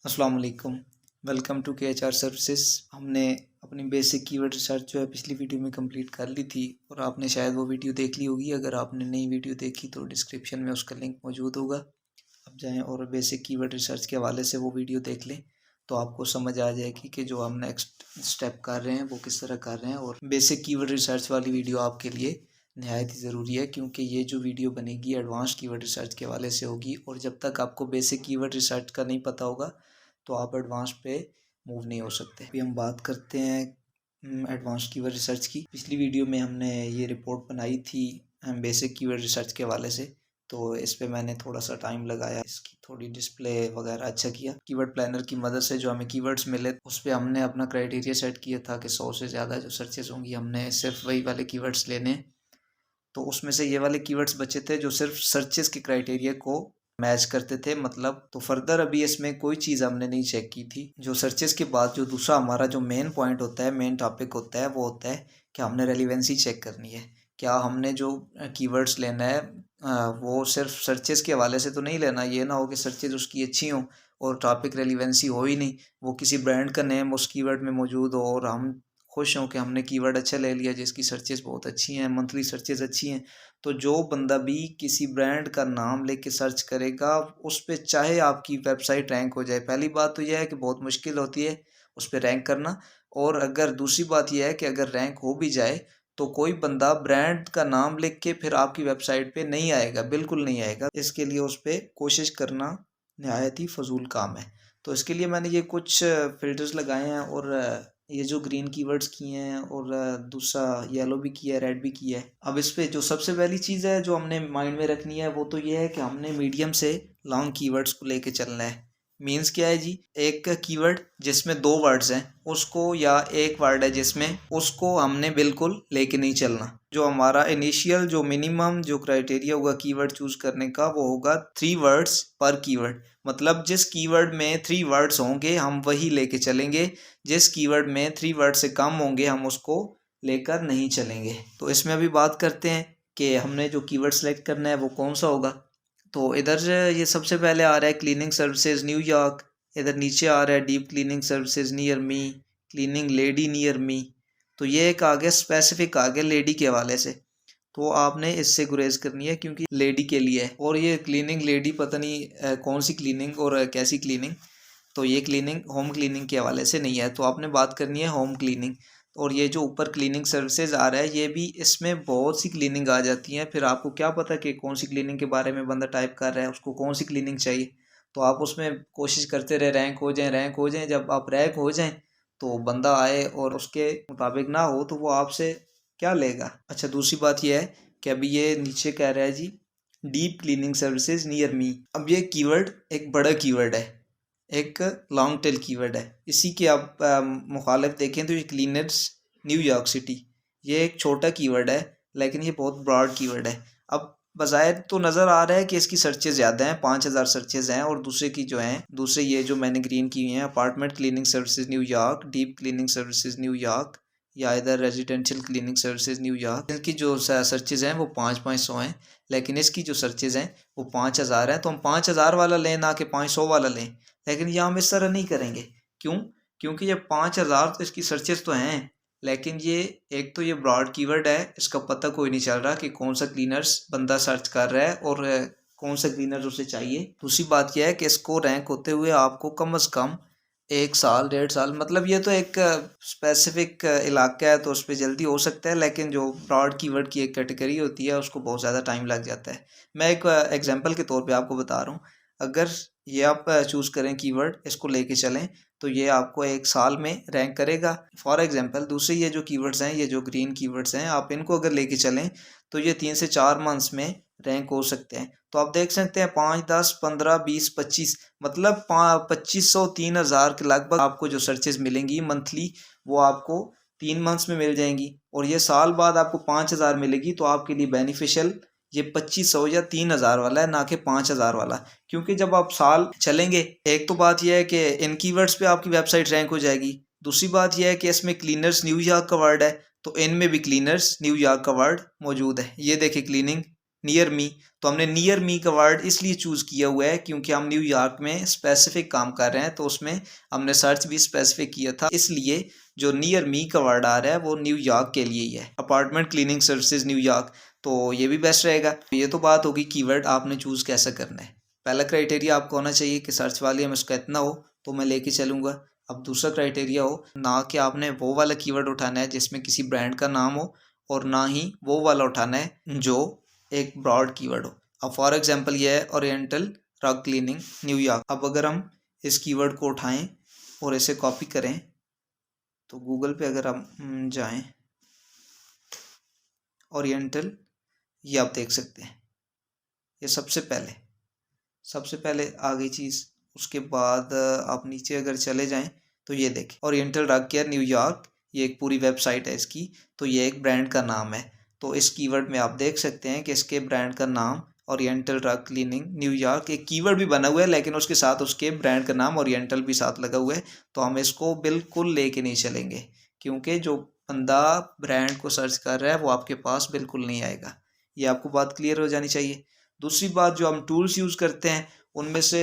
अस्सलाम वालेकुम। Welcome to KHR services. हमने अपनी बेसिक कीवर्ड रिसर्च जो है पिछली वीडियो में कंप्लीट कर ली थी और आपने शायद वो वीडियो देख ली होगी। अगर आपने नई वीडियो देखी तो डिस्क्रिप्शन में उसका लिंक मौजूद होगा, आप जाएं और बेसिक कीवर्ड रिसर्च के हवाले से वो वीडियो देख लें तो आपको समझ आ जाएगी कि जो हम नेक्स्ट स्टेप कर रहे हैं वो किस तरह कर रहे हैं। और बेसिक कीवर्ड रिसर्च वाली वीडियो आपके लिए नहायत ही ज़रूरी है क्योंकि ये जो वीडियो बनेगी एडवांस कीवर्ड रिसर्च के हवाले से होगी और जब तक आपको बेसिक कीवर्ड रिसर्च का नहीं पता होगा तो आप एडवांस पे मूव नहीं हो सकते। अभी हम बात करते हैं एडवांस कीवर्ड रिसर्च की। पिछली वीडियो में हमने ये रिपोर्ट बनाई थी बेसिक कीवर्ड रिसर्च के हवाले से, तो इस पे मैंने थोड़ा सा टाइम लगाया, इसकी थोड़ी डिस्प्ले वगैरह अच्छा किया। कीवर्ड प्लानर की मदद से जो हमें कीवर्ड्स मिले उस पर हमने अपना क्राइटेरिया सेट किया था कि 100 से ज़्यादा जो सर्चेस होंगी हमने सिर्फ वही वाले कीवर्ड्स लेने। तो उसमें से ये वाले कीवर्ड्स बचे थे जो सिर्फ सर्चेस के क्राइटेरिया को मैच करते थे। मतलब तो फर्दर अभी इसमें कोई चीज़ हमने नहीं चेक की थी। जो सर्चेस के बाद जो दूसरा हमारा जो मेन पॉइंट होता है, मेन टॉपिक होता है, वो होता है कि हमने रेलिवेंसी चेक करनी है। क्या हमने जो कीवर्ड्स लेना है वो सिर्फ सर्चेस के हवाले से तो नहीं लेना। ये ना हो कि सर्चेस उसकी अच्छी हों और टॉपिक रेलिवेंसी हो ही नहीं, वो किसी ब्रांड का नेम उस कीवर्ड में मौजूद हो और हम खुश हों कि हमने कीवर्ड अच्छा ले लिया जिसकी सर्चेस बहुत अच्छी हैं, मंथली सर्चेस अच्छी हैं। तो जो बंदा भी किसी ब्रांड का नाम लेके सर्च करेगा उस पे चाहे आपकी वेबसाइट रैंक हो जाए, पहली बात तो यह है कि बहुत मुश्किल होती है उस पर रैंक करना। और अगर दूसरी बात यह है कि अगर रैंक हो भी जाए तो कोई बंदा ब्रांड का नाम लिख के फिर आपकी वेबसाइट पे नहीं आएगा, बिल्कुल नहीं आएगा। इसके लिए उस पर कोशिश करना नहायत ही फजूल काम है। तो इसके लिए मैंने ये कुछ फिल्टर्स लगाए हैं और ये जो ग्रीन कीवर्ड्स किए हैं और दूसरा येलो भी किया है, रेड भी किया है। अब इस पे जो सबसे पहली चीज़ है जो हमने माइंड में रखनी है वो तो ये है कि हमने मीडियम से लॉन्ग कीवर्ड्स को लेके चलना है। मीन्स क्या है जी, एक कीवर्ड जिसमें 2 वर्ड्स हैं उसको, या एक वर्ड है जिसमें, उसको हमने बिल्कुल लेके नहीं चलना। जो हमारा इनिशियल जो मिनिमम जो क्राइटेरिया होगा कीवर्ड चूज करने का वो होगा 3 वर्ड्स पर कीवर्ड। मतलब जिस कीवर्ड में 3 वर्ड्स होंगे हम वही लेके चलेंगे, जिस कीवर्ड में 3 वर्ड से कम होंगे हम उसको लेकर नहीं चलेंगे। तो इसमें अभी बात करते हैं कि हमने जो कीवर्ड सेलेक्ट करना है वो कौन सा होगा। तो इधर ये सबसे पहले आ रहा है क्लीनिंग सर्विसेज न्यूयॉर्क, इधर नीचे आ रहा है डीप क्लीनिंग सर्विसेज नियर मी, क्लीनिंग लेडी नियर मी। तो ये एक आ गया स्पेसिफिक, आ गया लेडी के हवाले से, तो आपने इससे गुरेज करनी है क्योंकि लेडी के लिए है। और ये क्लीनिंग लेडी पता नहीं कौन सी क्लीनिंग और कैसी क्लीनिंग, तो ये क्लीनिंग होम क्लीनिंग के हवाले से नहीं है, तो आपने बात करनी है होम क्लीनिंग। और ये जो ऊपर क्लीनिंग सर्विसेज आ रहा है ये भी, इसमें बहुत सी क्लीनिंग आ जाती हैं, फिर आपको क्या पता कि कौन सी क्लीनिंग के बारे में बंदा टाइप कर रहा है, उसको कौन सी क्लीनिंग चाहिए। तो आप उसमें कोशिश करते रहे रैंक हो जाएं, रैंक हो जाएं। जब आप रैंक हो जाएं तो बंदा आए और उसके मुताबिक ना हो तो वो आपसे क्या लेगा। अच्छा, दूसरी बात यह है कि अभी ये नीचे कह रहा है जी deep cleaning services near me. अब ये कीवर्ड एक बड़ा कीवर्ड है, एक लॉन्ग टेल कीवर्ड है। इसी के आप मुखालिफ देखें तो ये क्लीनर्स न्यूयॉर्क सिटी, ये एक छोटा कीवर्ड है लेकिन ये बहुत ब्रॉड कीवर्ड है। अब बज़ाहिर तो नज़र आ रहा है कि इसकी सर्चेज ज़्यादा हैं, 5000 सर्चेज हैं, और दूसरे की जो हैं, दूसरे ये जो मैंने ग्रीन की हुई हैं apartment cleaning services New York, deep cleaning services New York, या इधर रेजिडेंशियल क्लीनिंग सर्विसेज न्यूयॉर्क, इनकी जो सर्चेज हैं वो 500 हैं, लेकिन इसकी जो सर्चेज हैं वो 5000 हैं। तो हम 5000 वाला लें ना कि 500 वाला लें, लेकिन यह हम इस तरह नहीं करेंगे। क्यों? क्योंकि ये 5000 तो इसकी सर्चेस तो हैं, लेकिन ये एक तो ये ब्रॉड कीवर्ड है, इसका पता कोई नहीं चल रहा कि कौन सा क्लीनर्स बंदा सर्च कर रहा है और कौन सा क्लीनर उसे चाहिए। दूसरी बात यह है कि इसको रैंक होते हुए आपको कम से कम 1 साल 1.5 साल, मतलब ये तो एक स्पेसिफिक इलाका है तो उस पर जल्दी हो सकता है, लेकिन जो ब्रॉड कीवर्ड की एक कैटेगरी होती है उसको बहुत ज़्यादा टाइम लग जाता है। मैं एक एग्जांपल के तौर पे आपको बता रहा हूँ। अगर ये आप चूज़ करें कीवर्ड, इसको लेके चलें तो ये आपको 1 साल में रैंक करेगा। फॉर एग्जांपल दूसरे ये जो कीवर्ड्स हैं, ये जो ग्रीन कीवर्ड्स हैं, आप इनको अगर लेके चलें तो ये 3 से 4 मंथ्स में रैंक हो सकते हैं। तो आप देख सकते हैं 5, 10, 15, 20, 25, मतलब 2500 3000 के लगभग आपको जो सर्चेज मिलेंगी मंथली वो आपको 3 मंथ्स में मिल जाएंगी, और ये साल बाद आपको 5000 मिलेगी। तो आपके लिए बेनिफिशियल ये 2500 या 3000 वाला है, ना कि 5000 वाला। क्योंकि जब आप साल चलेंगे, एक तो बात यह है कि इन कीवर्ड्स पे आपकी वेबसाइट रैंक हो जाएगी, दूसरी बात यह है कि इसमें क्लीनर्स न्यूयॉर्क का वर्ड है तो इनमें भी क्लीनर्स न्यूयॉर्क का वर्ड मौजूद है। ये देखिए क्लीनिंग नियर मी। तो हमने नियर मी का वर्ड इसलिए चूज़ किया हुआ है क्योंकि हम न्यूयॉर्क में स्पेसिफिक काम कर रहे हैं, तो उसमें हमने सर्च भी स्पेसिफिक किया था, इसलिए जो नियर मी का वर्ड आ रहा है वो न्यूयॉर्क के लिए ही है। अपार्टमेंट क्लीनिंग सर्विसेज न्यूयॉर्क, तो ये भी बेस्ट रहेगा। ये तो बात होगी कीवर्ड आपने चूज़ कैसा करना है। पहला क्राइटेरिया आपको होना चाहिए कि सर्च वॉल्यूम उसका इतना हो तो मैं लेके चलूँगा। अब दूसरा क्राइटेरिया हो ना कि आपने वो वाला कीवर्ड उठाना है जिसमें किसी ब्रांड का नाम हो, और ना ही वो वाला उठाना है जो एक ब्रॉड कीवर्ड हो। अब फॉर एग्जांपल ये है ओरिएंटल रग क्लीनिंग न्यूयॉर्क। अब अगर हम इस कीवर्ड को उठाएं और इसे कॉपी करें तो गूगल पे अगर हम जाएं ओरिएंटल, ये आप देख सकते हैं, ये सबसे पहले आ गई चीज़। उसके बाद आप नीचे अगर चले जाएं तो ये देखें ओरिएंटल रग केयर न्यूयॉर्क, ये एक पूरी वेबसाइट है इसकी, तो ये एक ब्रांड का नाम है। तो इस कीवर्ड में आप देख सकते हैं कि इसके ब्रांड का नाम ओरिएंटल रग क्लीनिंग न्यूयॉर्क, एक कीवर्ड भी बना हुआ है लेकिन उसके साथ उसके ब्रांड का नाम ओरिएंटल भी साथ लगा हुआ है। तो हम इसको बिल्कुल लेके नहीं चलेंगे क्योंकि जो बंदा ब्रांड को सर्च कर रहा है वो आपके पास बिल्कुल नहीं आएगा। ये आपको बात क्लियर हो जानी चाहिए। दूसरी बात, जो हम टूल्स यूज़ करते हैं उनमें से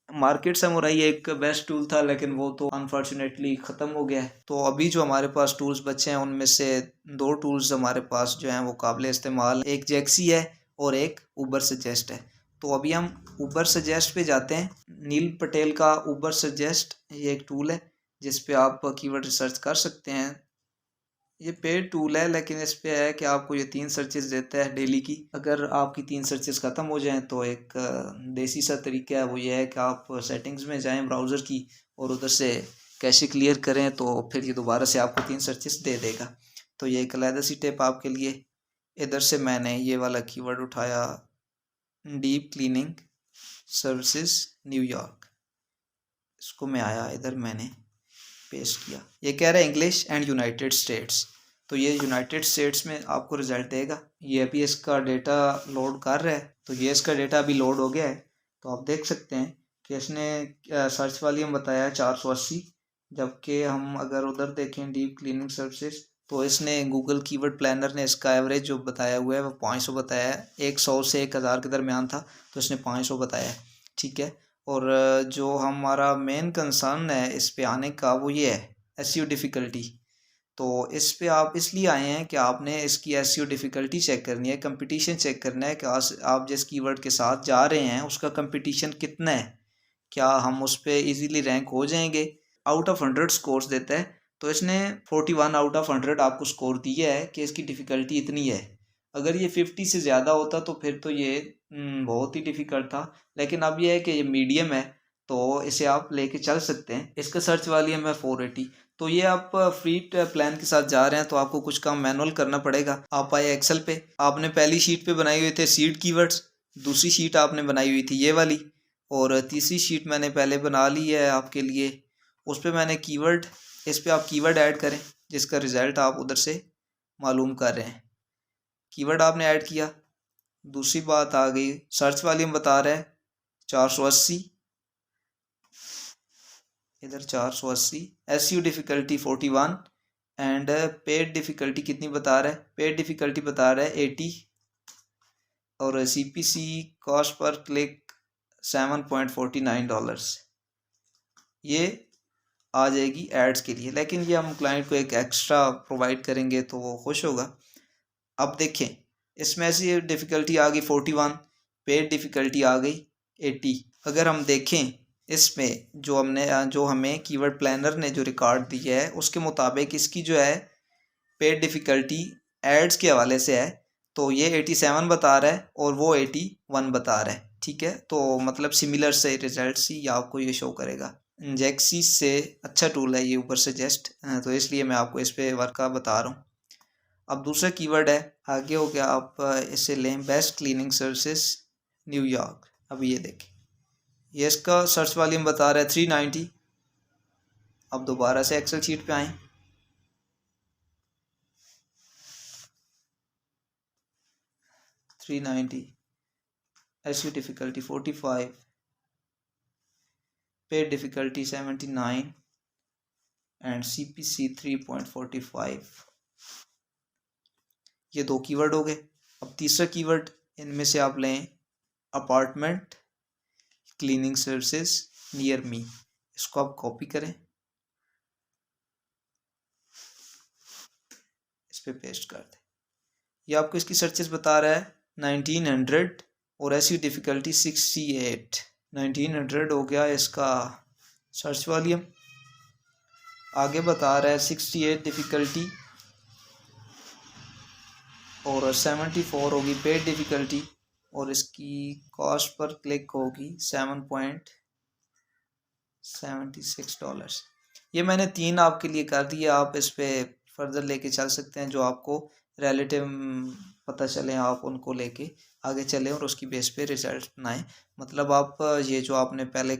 मार्केट समुराई एक बेस्ट टूल था लेकिन वो तो अनफॉर्चुनेटली ख़त्म हो गया है। तो अभी जो हमारे पास टूल्स बचे हैं उनमें से दो टूल्स हमारे पास जो हैं वो काबिल इस्तेमाल, एक जैक्सी है और एक उबर सजेस्ट है। तो अभी हम उबर सजेस्ट पे जाते हैं। नील पटेल का उबर सजेस्ट ये एक टूल है जिस पे आप कीवर्ड रिसर्च कर सकते हैं। ये पेड टूल है लेकिन इस पे है कि आपको ये 3 सर्चेस देता है डेली की। अगर आपकी 3 सर्चेस ख़त्म हो जाएं तो एक देसी सा तरीका है, वो ये है कि आप सेटिंग्स में जाएं ब्राउज़र की और उधर से कैशे क्लियर करें तो फिर ये दोबारा से आपको 3 सर्चेस दे देगा। तो ये एक अलग सी टिप आपके लिए। इधर से मैंने ये वाला कीवर्ड उठाया, डीप क्लीनिंग सर्विसेज न्यूयॉर्क, इसको मैं आया इधर मैंने पेस्ट किया। ये कह रहा है इंग्लिश एंड यूनाइटेड स्टेट्स, तो ये यूनाइटेड स्टेट्स में आपको रिजल्ट देगा। ये अभी इसका डेटा लोड कर रहा है, तो ये इसका डेटा अभी लोड हो गया है। तो आप देख सकते हैं कि इसने सर्च वॉल्यूम बताया है 480, जबकि हम अगर उधर देखें डीप क्लीनिंग सर्विसेज तो इसने गूगल कीवर्ड प्लानर ने इसका एवरेज जो बताया हुआ है वो 500 बताया है। 100 से 1000 के दरमियान था तो इसने 500 बताया है, ठीक है। और जो हमारा मेन कंसर्न है इस पे आने का वो ये है एसईओ डिफ़िकल्टी। तो इस पे आप इसलिए आए हैं कि आपने इसकी एसईओ डिफ़िकल्टी चेक करनी है, कंपटीशन चेक करना है कि आप जिस कीवर्ड के साथ जा रहे हैं उसका कंपटीशन कितना है, क्या हम उस पर ईजीली रैंक हो जाएंगे। आउट ऑफ 100 स्कोर्स देता है, तो इसने 41 आउट ऑफ 100 आपको स्कोर दिया है कि इसकी डिफ़िकल्टी इतनी है। अगर ये 50 से ज़्यादा होता तो फिर तो ये बहुत ही डिफ़िकल्ट था, लेकिन अब ये है कि ये मीडियम है तो इसे आप लेके चल सकते हैं। इसका सर्च वॉल्यूम है 480। तो ये आप फ्री प्लान के साथ जा रहे हैं तो आपको कुछ काम मैनुअल करना पड़ेगा। आप आए एक्सेल पे, आपने पहली शीट पे बनाए हुए थे सीड कीवर्ड्स, दूसरी शीट आपने बनाई हुई थी ये वाली, और तीसरी शीट मैंने पहले बना ली है आपके लिए। उस पर मैंने कीवर्ड, इस पर आप कीवर्ड ऐड करें जिसका रिज़ल्ट आप उधर से मालूम कर रहे हैं। कीवर्ड आपने ऐड किया। दूसरी बात आ गई, सर्च वॉल्यूम बता रहा है 480, इधर 480, SEO difficulty 41 and paid difficulty कितनी बता रहा है, पेड डिफ़िकल्टी बता रहा है 80, और सीपीसी कॉस्ट पर क्लिक $7.49। ये आ जाएगी एड्स के लिए, लेकिन ये हम क्लाइंट को एक एक्स्ट्रा प्रोवाइड करेंगे तो वो खुश होगा। अब देखें इसमें ऐसी डिफ़िकल्टी आ गई 41, पेड डिफ़िकल्टी आ गई 80। अगर हम देखें इसमें जो हमें कीवर्ड प्लानर ने जो रिकॉर्ड दिया है उसके मुताबिक इसकी जो है पेड डिफ़िकल्टी एड्स के हवाले से है, तो ये 87 बता रहा है और वो 81 बता रहा है, ठीक है। तो मतलब सिमिलर से रिजल्ट ही आपको ये शो करेगा। जैक्सी से अच्छा टूल है ये ऊपर सजेस्ट, तो इसलिए मैं आपको इस पर वर्क का बता रहा हूँ। अब दूसरा कीवर्ड है, आगे हो गया, आप इसे लें बेस्ट क्लीनिंग सर्विसेज न्यूयॉर्क। अब ये देखें ये इसका सर्च वॉल्यूम बता रहा है 390। अब दोबारा से एक्सेल शीट पे आएँ, SEO difficulty 45, paid difficulty 79 and CPC 3.45। ये दो कीवर्ड हो गए। अब तीसरा कीवर्ड इनमें से आप लें अपार्टमेंट क्लीनिंग सर्विसेज नियर मी। इसको आप कॉपी करें, इस पे पेस्ट कर दें। ये आपको इसकी सर्चेस बता रहा है 1900 और ऐसी डिफ़िकल्टी 68। 1900 हो गया इसका सर्च वॉल्यूम। आगे बता रहा है 68 डिफ़िकल्टी और 74 होगी पेड डिफ़िकल्टी और इसकी कॉस्ट पर क्लिक होगी $7.76। ये मैंने 3 आपके लिए कर दिया, आप इस पे फर्दर लेके चल सकते हैं। जो आपको रिलेटिव पता चले आप उनको लेके आगे चलें और उसकी बेस पे रिजल्ट बनाएं। मतलब आप ये जो आपने पहले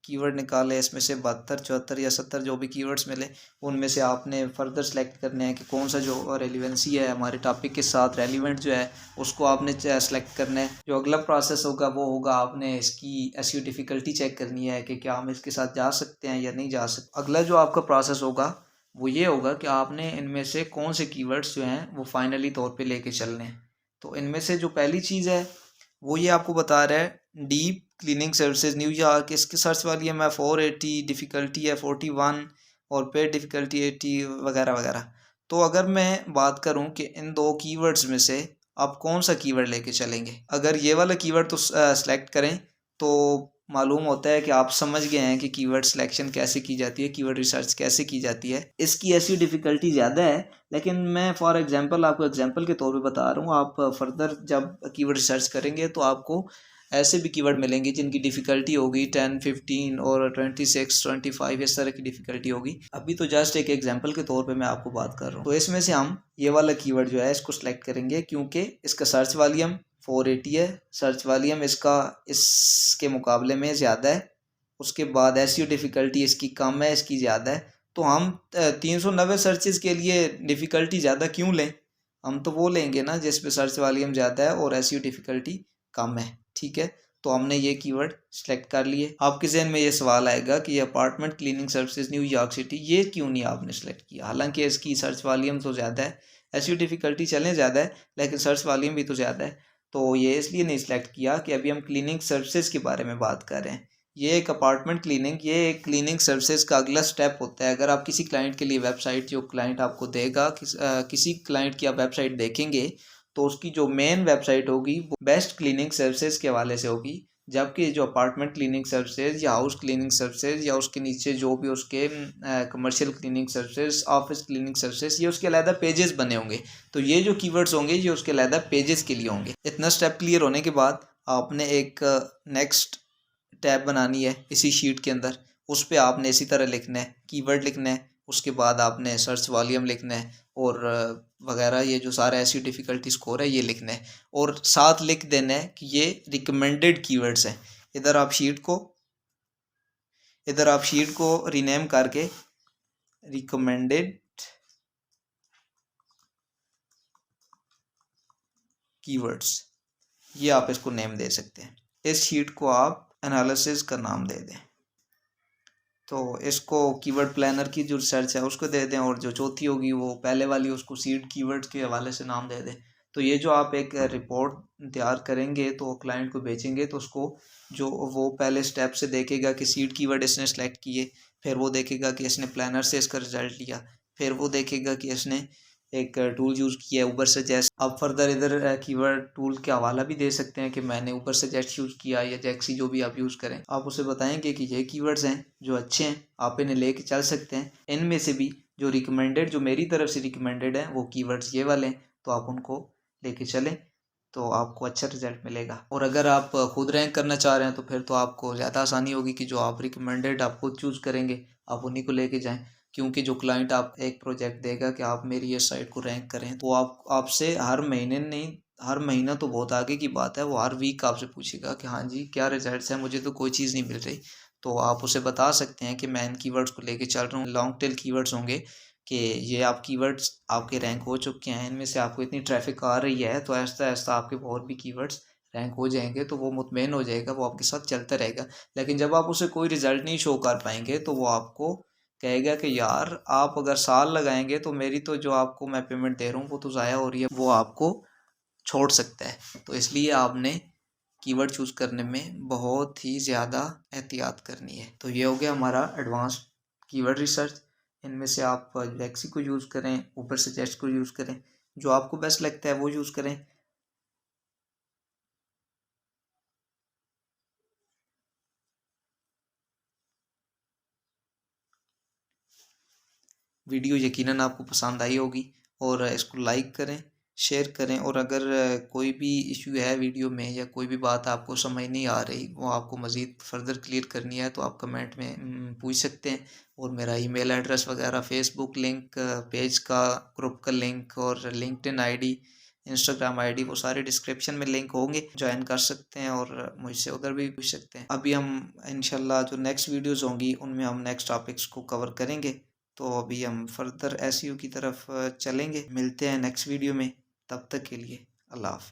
कीवर्ड निकाले इसमें से 72, 74 या 70 जो भी कीवर्ड्स मिले उनमें से आपने फर्दर सेलेक्ट करने हैं कि कौन सा जो रेलिवेंसी है हमारे टॉपिक के साथ रेलिवेंट जो है उसको आपने सेलेक्ट करना है। जो अगला प्रोसेस होगा वो होगा आपने इसकी एसईओ डिफ़िकल्टी चेक करनी है कि क्या हम इसके साथ जा सकते हैं या नहीं जा सकते। अगला जो आपका प्रोसेस होगा वो ये होगा कि आपने इनमें से कौन से कीवर्ड्स जो हैं वो फाइनली तौर पे लेके चलने हैं। तो इनमें से जो पहली चीज़ है वो ये आपको बता रहा है डीप क्लीनिंग सर्विसेज न्यूयॉर्क। इसकी सर्च वॉल्यूम है 480, डिफ़िकल्टी है 41 और पेड डिफ़िकल्टी 80 वगैरह वगैरह। तो अगर मैं बात करूं कि इन 2 कीवर्ड्स में से आप कौन सा कीवर्ड लेके चलेंगे, अगर ये वाला कीवर्ड तो सेलेक्ट करें तो मालूम होता है कि आप समझ गए हैं कि कीवर्ड सिलेक्शन कैसे की जाती है, कीवर्ड रिसर्च कैसे की जाती है। इसकी ऐसी डिफ़िकल्टी ज़्यादा है, लेकिन मैं फॉर एग्जांपल आपको एग्जांपल के तौर पे बता रहा हूँ। आप फर्दर जब कीवर्ड रिसर्च करेंगे तो आपको ऐसे भी कीवर्ड मिलेंगे जिनकी डिफ़िकल्टी होगी 10, 15 और 26, 25 इस तरह की डिफ़िकल्टी होगी। अभी तो जस्ट एक एग्जांपल के तौर पे मैं आपको बात कर रहा हूँ। तो इसमें से हम ये वाला कीवर्ड जो है इसको सिलेक्ट करेंगे क्योंकि इसका सर्च वॉल्यूम 480 है। सर्च वॉल्यूम इसका इसके मुकाबले में ज़्यादा है। उसके बाद एसईओ डिफ़िकल्टी इसकी कम है, इसकी ज़्यादा है। तो हम 390 सर्चेज़ के लिए डिफ़िकल्टी ज़्यादा क्यों लें? हम तो वो लेंगे ना जिस पे सर्च वॉल्यूम ज़्यादा है और एसईओ डिफ़िकल्टी कम है। ठीक है, तो हमने ये कीवर्ड सेलेक्ट कर लिए। आपके जहन में ये सवाल आएगा कि ये apartment cleaning services New York city ये क्यों नहीं आपने सेलेक्ट किया? हालांकि इसकी सर्च वॉल्यूम तो ज़्यादा है, एसईओ डिफ़िकल्टी चलें ज़्यादा है, लेकिन सर्च वॉल्यूम भी तो ज़्यादा है। तो ये इसलिए नहीं सेलेक्ट किया कि अभी हम क्लीनिंग सर्विसेज के बारे में बात कर रहे हैं। ये एक अपार्टमेंट क्लीनिंग, ये एक क्लीनिंग सर्विसेज का अगला स्टेप होता है। अगर आप किसी क्लाइंट के लिए वेबसाइट जो क्लाइंट आपको देगा, किसी क्लाइंट की आप वेबसाइट देखेंगे तो उसकी जो मेन वेबसाइट होगी वो बेस्ट क्लीनिंग सर्विसेज के हवाले से होगी, जबकि जो अपार्टमेंट क्लीनिंग सर्विसेज या हाउस क्लीनिंग सर्विसेज या उसके नीचे जो भी उसके commercial cleaning services, office cleaning services, ये उसके अलग पेजेस बने होंगे। तो ये जो कीवर्ड्स होंगे ये उसके अलग पेजेस के लिए होंगे। इतना स्टेप क्लियर होने के बाद आपने एक नेक्स्ट टैब बनानी है इसी शीट के अंदर। उस पर आपने इसी तरह लिखना है, कीवर्ड लिखना है, उसके बाद आपने सर्च वॉल्यूम लिखना है और वगैरह ये जो सारा एसईओ डिफ़िकल्टी स्कोर है ये लिखना है और साथ लिख देना है कि ये रिकमेंडेड कीवर्ड्स हैं। इधर आप शीट को रीनेम करके रिकमेंडेड कीवर्ड्स ये आप इसको नेम दे सकते हैं। इस शीट को आप एनालिसिस का नाम दे दें। तो इसको कीवर्ड प्लानर की जो रिसर्च है उसको दे दें और जो चौथी होगी वो पहले वाली उसको सीड कीवर्ड्स के हवाले से नाम दे दें। तो ये जो आप एक रिपोर्ट तैयार करेंगे तो क्लाइंट को बेचेंगे तो उसको जो वो पहले स्टेप से देखेगा कि सीड कीवर्ड इसने सेलेक्ट किए, फिर वो देखेगा कि इसने प्लानर से इसका रिजल्ट लिया, फिर वो देखेगा कि इसने एक टूल यूज़ किया है ऊबर सजेस्ट। आप फर्दर इधर कीवर्ड टूल के हवाला भी दे सकते हैं कि मैंने ऊबर सजेस्ट यूज़ किया या जैक्सी जो भी आप यूज़ करें। आप उसे बताएंगे कि ये कीवर्ड्स हैं जो अच्छे हैं, आप इन्हें लेके चल सकते हैं। इनमें से भी जो रिकमेंडेड, जो मेरी तरफ से रिकमेंडेड हैं वो कीवर्ड्स ये वाले हैं, तो आप उनको लेके चलें तो आपको अच्छा रिजल्ट मिलेगा। और अगर आप खुद रैंक करना चाह रहे हैं तो फिर तो आपको ज़्यादा आसानी होगी कि जो आप रिकमेंडेड आप खुद चूज़ करेंगे आप उन्हीं को लेके जाएं। क्योंकि जो क्लाइंट आप एक प्रोजेक्ट देगा कि आप मेरी ये साइट को रैंक करें तो आप आपसे हर महीने नहीं, हर महीना तो बहुत आगे की बात है, वो हर वीक आपसे पूछेगा कि हाँ जी क्या रिजल्ट्स हैं, मुझे तो कोई चीज़ नहीं मिल रही। तो आप उसे बता सकते हैं कि मैं इन कीवर्ड्स को लेके चल रहा हूँ। लॉन्ग टेल कीवर्ड्स होंगे कि ये आप कीवर्ड्स आपके रैंक हो चुके हैं, इनमें से आपको इतनी ट्रैफिक आ रही है तो ऐसा ऐसा आपके और भी कीवर्ड्स रैंक हो जाएंगे, तो वो मुतमईन हो जाएगा, वो आपके साथ चलता रहेगा। लेकिन जब आप उसे कोई रिजल्ट नहीं शो कर पाएंगे तो वो आपको कहेगा कि यार आप अगर साल लगाएंगे तो मेरी तो जो आपको मैं पेमेंट दे रहा हूँ वो तो ज़ाया हो रही है, वो आपको छोड़ सकता है। तो इसलिए आपने कीवर्ड चूज़ करने में बहुत ही ज़्यादा एहतियात करनी है। तो ये हो गया हमारा एडवांस कीवर्ड रिसर्च। इनमें से आप लेक्सी को यूज़ करें, ऊपर सजेस्ट को यूज़ करें, जो आपको बेस्ट लगता है वो यूज़ करें। वीडियो यकीनन आपको पसंद आई होगी और इसको लाइक करें, शेयर करें, और अगर कोई भी इशू है वीडियो में या कोई भी बात आपको समझ नहीं आ रही, वो आपको मज़ीद फर्दर क्लियर करनी है, तो आप कमेंट में पूछ सकते हैं। और मेरा ईमेल एड्रेस वगैरह, फेसबुक लिंक, पेज का, ग्रुप का लिंक और लिंक्डइन आईडी, इंस्टाग्राम आईडी, वो सारे डिस्क्रिप्शन में लिंक होंगे, ज्वाइन कर सकते हैं और मुझसे उधर भी पूछ सकते हैं। अभी हम इंशाल्लाह जो नेक्स्ट वीडियोज़ होंगी उनमें हम नेक्स्ट टॉपिक्स को कवर करेंगे। तो अभी हम फर्दर एसईओ की तरफ चलेंगे। मिलते हैं नेक्स्ट वीडियो में, तब तक के लिए अल्लाह हाफ़िज़।